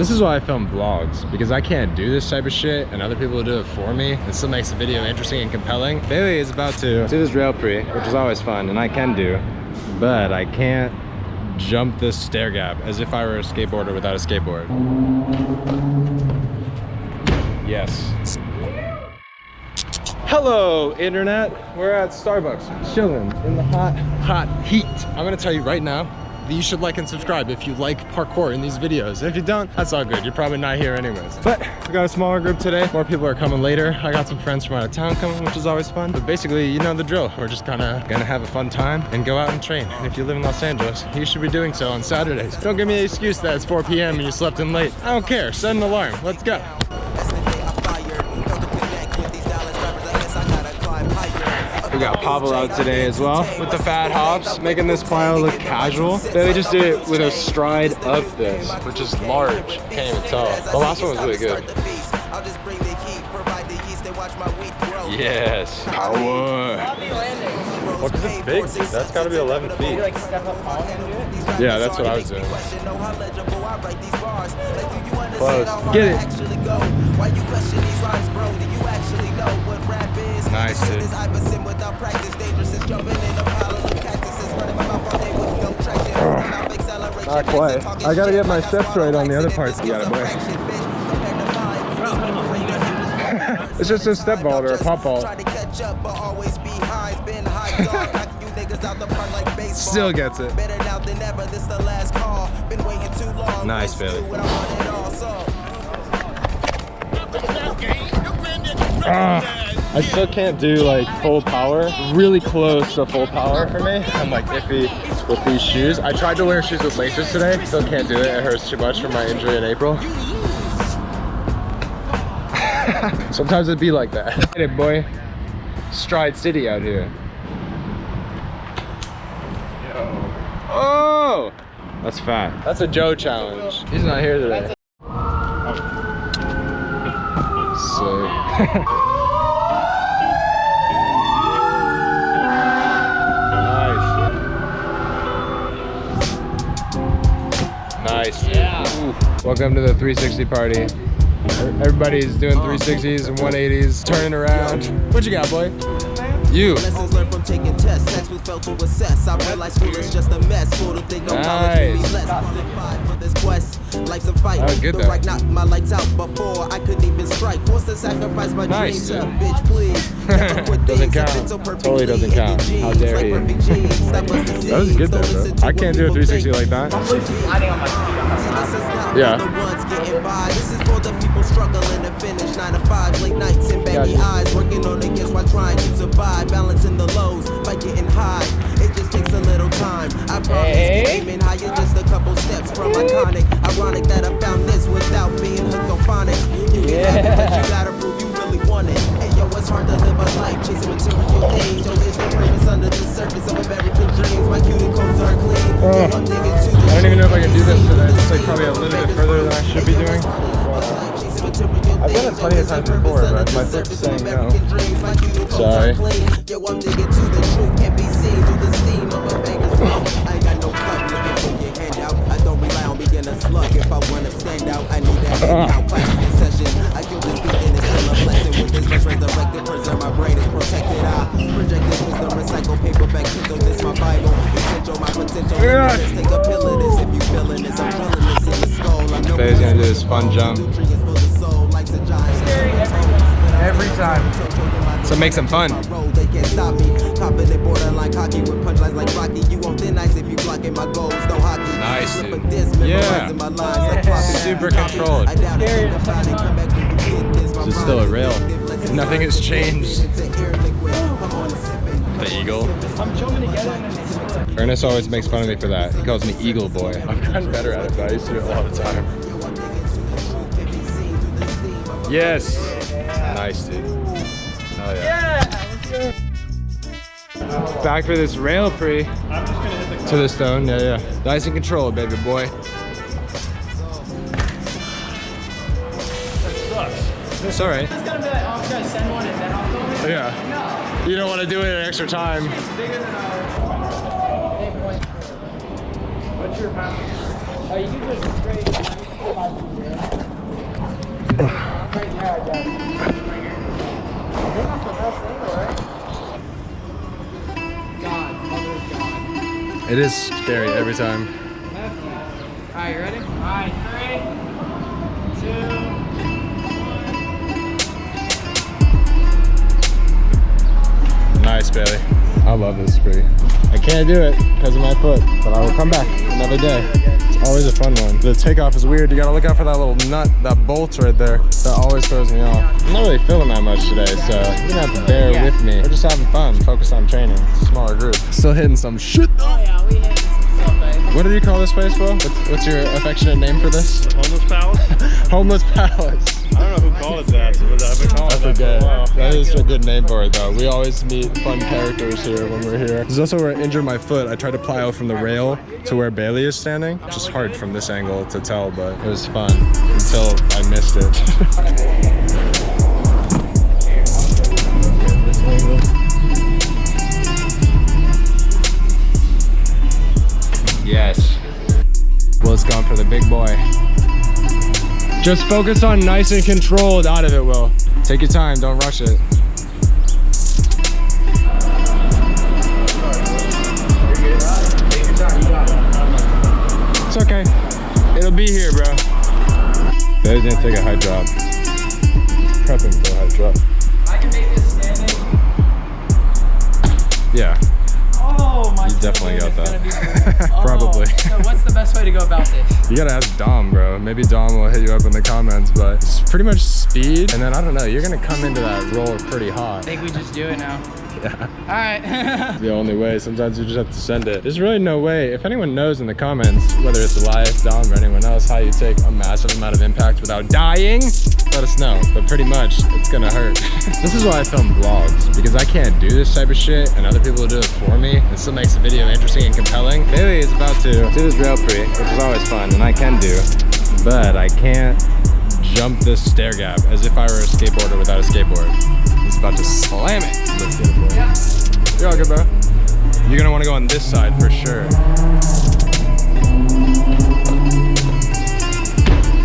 This is why I film vlogs, because I can't do this type of shit and other people will do it for me. It still makes the video interesting and compelling. Bailey is about to do this rail pre, which is always fun, and I can do, but I can't jump this stair gap as if I were a skateboarder without a skateboard. Yes. Hello, internet. We're at Starbucks, chilling in the hot heat. I'm gonna tell you right now that you should like and subscribe if you like parkour in these videos. And if you don't, that's all good. You're probably not here anyways. But we got a smaller group today. More people are coming later. I got some friends from out of town coming, which is always fun. But basically, you know the drill. We're just gonna have a fun time and go out and train. And if you live in Los Angeles, you should be doing so on Saturdays. Don't give me the excuse that it's 4 p.m. and you slept in late. I don't care. Set an alarm. Let's go. We got Pavel out today as well with the fat hops, making this pile look casual. Bailey just did it with a stride of this, which is large. Can't even tell. The last one was really good. Yes. Power. What is this big, dude? That's gotta be 11 feet. Did you like step up on and do it? Yeah, that's what I was doing. Close. Get it. Nice, dude. Not quite. I gotta get my steps right on the other parts. You got it, boy. It's just a step vault or a pop vault. Still gets it. Nice, Bailey. I still can't do like full power. Really close to full power for me. I'm like iffy with these shoes. I tried to wear shoes with laces today. Still can't do it. It hurts too much from my injury in April. Sometimes it'd be like that. Hey boy, Stride City out here. Oh, that's fat. That's a Joe challenge. He's not here today. So. Nice. Yeah. Ooh. Welcome to the 360 party. Everybody's doing 360s and 180s, turning around. What you got, boy? You. Lessons learned from taking tests. Next we failed to assess. I realize school is just a mess. Nice. Life's a fight. Oh, good though. Right, knocked my lights out before I couldn't even strike. Forced to sacrifice my dreams. Bitch, please. Doesn't count. Totally doesn't count. How dare he? That was good though, bro. I can't do a 360 like that. Yeah. This is for the people struggling to finish 9 to 5, late nights and baggy eyes, working on against while trying to survive, balancing the lows by getting high. It just takes a little time. I promise aiming higher, just a couple steps from iconic. Ironic that I found this without being hooked on phonics. You can have it, but you gotta prove you really want it. And yo, it's hard to live a life chasing material things. Yo, there's no purpose under the surface of American dreams. My cuticles are clean. Yo, I'm digging to the I don't even know if I can do this today. It's like probably a little bit further than I should be doing. I've done it plenty of times before, but my foot's saying no. Sorry. Yo, I'm digging to the truth. Can't be seen through the steam of a banger's mouth. I ain't got no cup looking for your handout. I don't rely on being a slug. If I want to stand out, I need that handout. Class session. I kill this beat and it's still a blessing. With this just resurrected, preserve my brain is protected. I projected wisdom, recycle paperback, Kindle, this my Bible. Essential, my potential. Let's take a pill of this if you feeling this. I'm drilling this in the skull. I know Faye's gonna do this fun jump. Every time. So make some fun. They can't stop me. Confident borderline cocky with punchlines like Rocky. You won't thin ice if you blocking my goals. No hockey. Nice, dude. Yeah. Super controlled. This is still a rail. Nothing has changed. The eagle. Ernest always makes fun of me for that. He calls me Eagle Boy. I've gotten better at it, but I used to do it all the time. Yes. Nice, dude. Oh yeah. Back for this rail pre. To the stone. Yeah. Nice and controlled, baby boy. That sucks. It's alright. It's gonna be like, oh, I'm gonna send one and then I'll film it. Yeah. No. You don't want to do it an extra time. It's bigger than our. What's your pound? Oh, you can just straight. It is scary every time. Alright, you ready? Alright, 3, 2. Nice, Bailey. I love this spree. I can't do it because of my foot, but I will come back another day. It's always a fun one. The takeoff is weird. You gotta look out for that little nut, that bolt right there. That always throws me off. I'm not really feeling that much today, so you're gonna have to bear with me. We're just having fun, focus on training. It's a smaller group. Still hitting some shit though. Oh yeah, we hitting some stuff, baby. What do you call this place, Will? What's your affectionate name for this? Homeless Palace? Homeless Palace. I don't know who called it that, but I've been calling it that for a while. That is a good name for it though. We always meet fun characters here when we're here. This is also where I injured my foot. I tried to plow from the rail to where Bailey is standing. It's just hard from this angle to tell, but it was fun until I missed it. Yes. Will's going for the big boy. Just focus on nice and controlled out of it, Will. Take your time, don't rush it. It's okay. It'll be here, bro. Bailey's gonna take a high drop. Prepping for a high drop. I can make this standing. Yeah. Oh my god. You definitely got that. Oh, Probably. So what's the best way to go about this? You gotta ask Dom, bro. Maybe Dom will hit you up in the comments, but it's pretty much speed. And then, I don't know, you're gonna come into that roller pretty hot. I think we just do it now. Yeah. Alright. The only way. Sometimes you just have to send it. There's really no way. If anyone knows in the comments, whether it's Elias, Dom, or anyone else, how you take a massive amount of impact without dying, let us know. But pretty much, it's gonna hurt. This is why I film vlogs, because I can't do this type of shit, and other people will do it for me. It still makes the video interesting and compelling. Bailey is about to do this rail pre, which is always fun, and I can do, but I can't jump this stair gap as if I were a skateboarder without a skateboard. He's about to slam it. Let's get it, bro. Yeah. You're all good, bro. You're gonna want to go on this side for sure.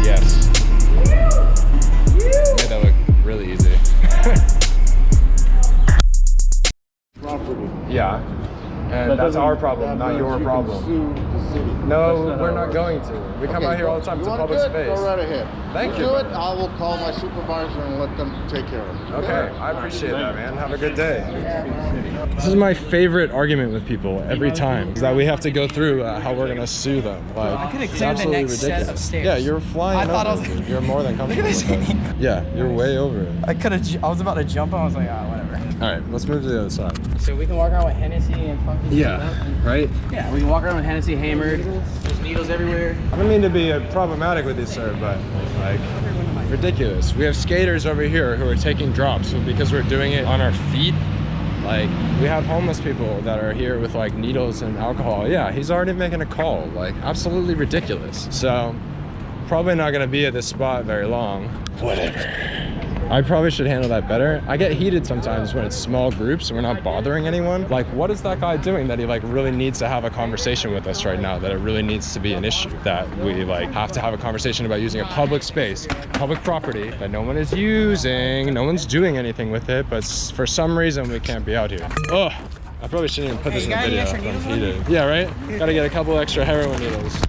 Yes. Made that look really easy. Yeah. And that's our problem, not your problem. No, we're not going to. We come out here all the time. It's a public space. Go right ahead. Thank you. Do it. I will call my supervisor and let them take care of it. Okay, I appreciate that, man. Have a good day. This is my favorite argument with people every time, is that we have to go through how we're gonna sue them. Like, I could have it's cleared the absolutely next ridiculous. set of stairs. Yeah, you're flying. I thought I over was- it. You're more than comfortable Look at with this. it. Yeah, you're way over it. I was about to jump and I was like, ah, whatever. All right, let's move to the other side. So we can walk around with Hennessy and fucking Right? Yeah, we can walk around with Hennessy hammered. There's needles everywhere. I don't mean to be problematic with you, sir, but like, ridiculous. We have skaters over here who are taking drops because we're doing it on our feet. Like, we have homeless people that are here with like needles and alcohol. Yeah, he's already making a call. Like, absolutely ridiculous. So, probably not gonna be at this spot very long. Whatever. I probably should handle that better. I get heated sometimes when it's small groups and we're not bothering anyone. Like, what is that guy doing that he like really needs to have a conversation with us right now, that it really needs to be an issue, that we like have to have a conversation about using a public space, public property that no one is using, no one's doing anything with it, but for some reason we can't be out here. Ugh, I probably shouldn't even put this in the video. I'm heated. Yeah, right? Gotta get a couple extra heroin needles.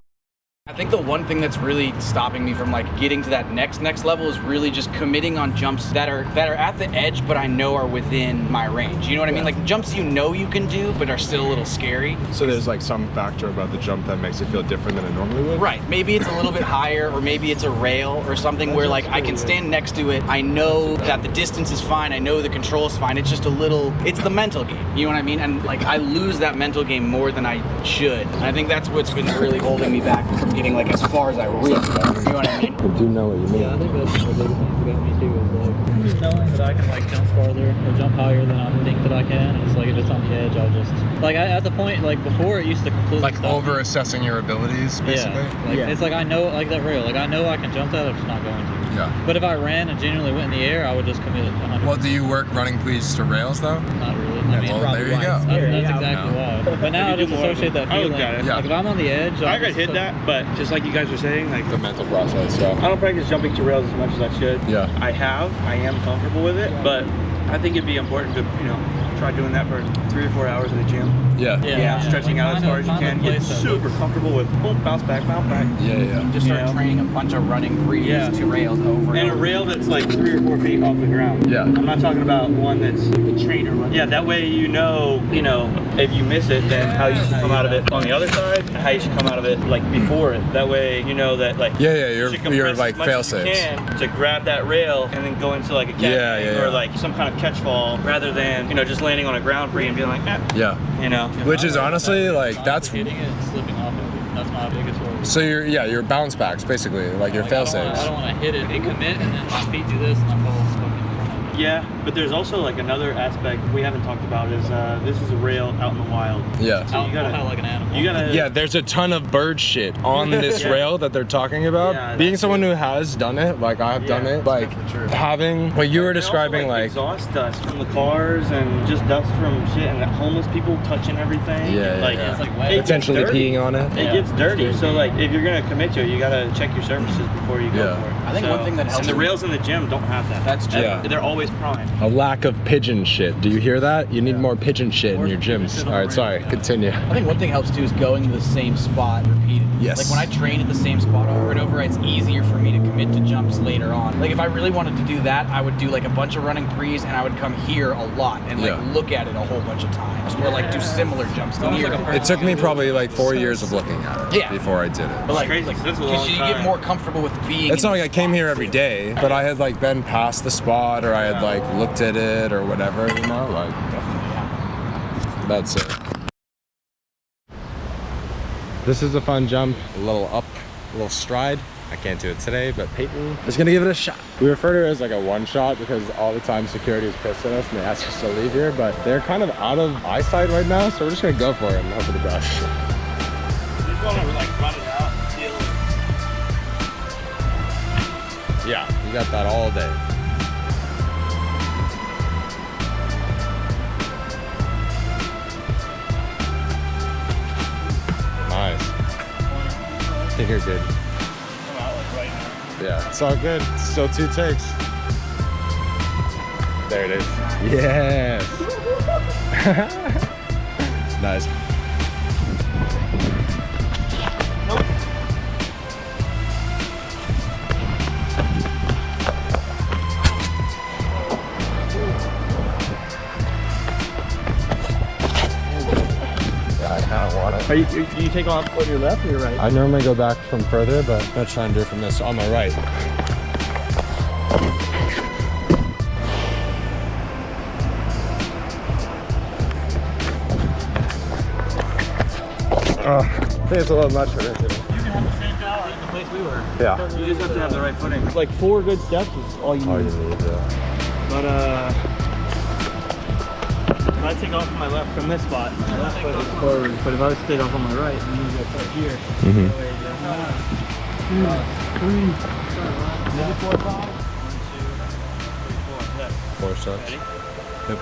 I think the one thing that's really stopping me from like getting to that next level is really just committing on jumps that are at the edge, but I know are within my range. You know what I mean? Like jumps you know you can do, but are still a little scary. So there's like some factor about the jump that makes it feel different than it normally would? Right. Maybe it's a little bit higher, or maybe it's a rail or something where like I can stand next to it. I know that the distance is fine. I know the control is fine. It's just a little, it's the mental game. You know what I mean? And like I lose that mental game more than I should. And I think that's what's been really holding me back from getting like as far as I really want. You know what I mean? I do know what you mean. Yeah, I think that's the big thing that got me too, is like just knowing that I can like jump farther or jump higher than I think that I can. It's like if it's on the edge, I'll just like at the point like before it used to completely Like stop me. over assessing your abilities, basically. Yeah, like it's like I know like that rail, like I know I can jump that, I'm just not going to. Yeah. But if I ran and genuinely went in the air, I would just commit 100%. Well, do you work running please to rails though? Not really. Yeah, I mean, well, there you go. That's exactly why. But now I just associate that I feeling. look at it. Yeah. Like if I'm on the edge, I could hit that, but just like you guys were saying, like The mental process, yeah. I don't practice jumping to rails as much as I should. Yeah. I am comfortable with it, but I think it'd be important to, try doing that for 3 or 4 hours in the gym. Yeah. Yeah, stretching like out as far as you can. Get super comfortable with boom, bounce back, bounce back. Yeah, yeah. Just start training a bunch of running breeze to rails over And a over. rail that's like 3 or 4 feet off the ground. Yeah. I'm not talking about one that's a trainer run. Yeah, that way you know, if you miss it, then how you should come out of it on the other side, and how you should come out of it like before it. That way you know that like Yeah, you should you're compress like as much fail as you safes. can to grab that rail and then go into like a cat or like some kind of catch fall rather than just landing on a ground pre and being like Yeah. Which is honestly like that's hitting it and slipping off of it. That's my biggest worry. so your bounce backs basically, like your fail safes. I don't want to hit it and commit and then my feet do this and I fall fucking in front of it. Yeah, but there's also like another aspect we haven't talked about is this is a rail out in the wild. Yeah. So you gotta like an animal. You gotta Yeah, there's a ton of bird shit on this rail that they're talking about. Yeah, Being that's someone who has done it, like I have done it, like having what you were describing, also, like exhaust dust from the cars and just dust from shit and homeless people touching everything. It's like wet. it gets potentially dirty. peeing on it. It gets dirty. So like if you're gonna commit to it, you gotta check your surfaces before you go Yeah. for it. I think one thing that helps and the rails in the gym don't have that. That's true. Yeah. They're always prime. A lack of pigeon shit. Do you hear that? You need more pigeon shit in your gyms. All right, sorry. Continue. I think one thing helps too is going to the same spot repeatedly. Yes. Like when I train at the same spot over and over, it's easier for me to commit to jumps later on. Like if I really wanted to do that, I would do like a bunch of running prees and I would come here a lot and like look at it a whole bunch of times or like do similar jumps to here. It took me probably like 4 years of looking at it before I did it. But like, crazy, 'cause that's a long because you get time. more comfortable with being. It's not like I came here every day, but I had like been past the spot or I had like looked at it or whatever, like that's it. This is a fun jump, a little up, a little stride. I can't do it today, but Peyton is gonna give it a shot. We refer to it as like a one shot because all the time security is pissed at us and they ask us to leave here, but they're kind of out of eyesight right now, so we're just gonna go for it and hope for the best. You just wanna like run it out and feel it. Yeah, you got that all day. Nice. I think you're good. I'm out like right now. Yeah, it's all good. It's still 2 takes. There it is. Yes. Nice. I kind of want it. Are you take off on your left or your right? I normally go back from further, but I'm gonna try and do it from this on my right. I think it's a little much for this. You can have the same power in the place we were. Yeah. You just have to have the right footing. Like 4 good steps is all you need. All you need, yeah. But if I take off on my left from this spot, my left foot is forward. But if I was to take off on my right, and use that foot here, Mhm. that way you go 1, 2, 3, maybe 4, 5. 1, 2, 3, 4. Yeah. 4 steps. Ready? Yep.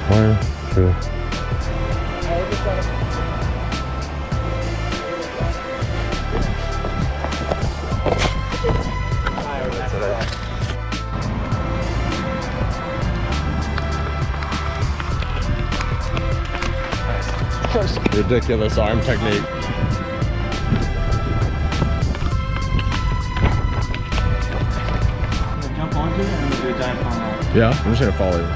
One, two. Ridiculous arm technique. I'm gonna jump onto it and I'm gonna do a dive palm out. Yeah, I'm just gonna follow you.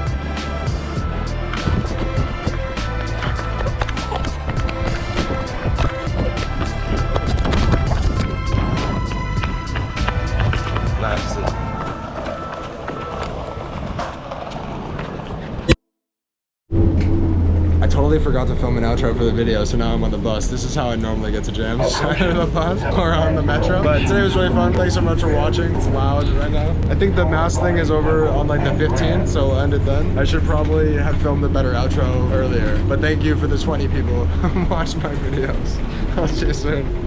Nice. totally forgot to film an outro for the video, so now I'm on the bus. This is how I normally get to jams, either the bus or on the metro. But today was really fun. Thanks so much for watching. It's loud right now. I think the mask thing is over on like the 15th, so we'll end it then. I should probably have filmed a better outro earlier, but thank you for the 20 people who watched my videos. I'll see you soon.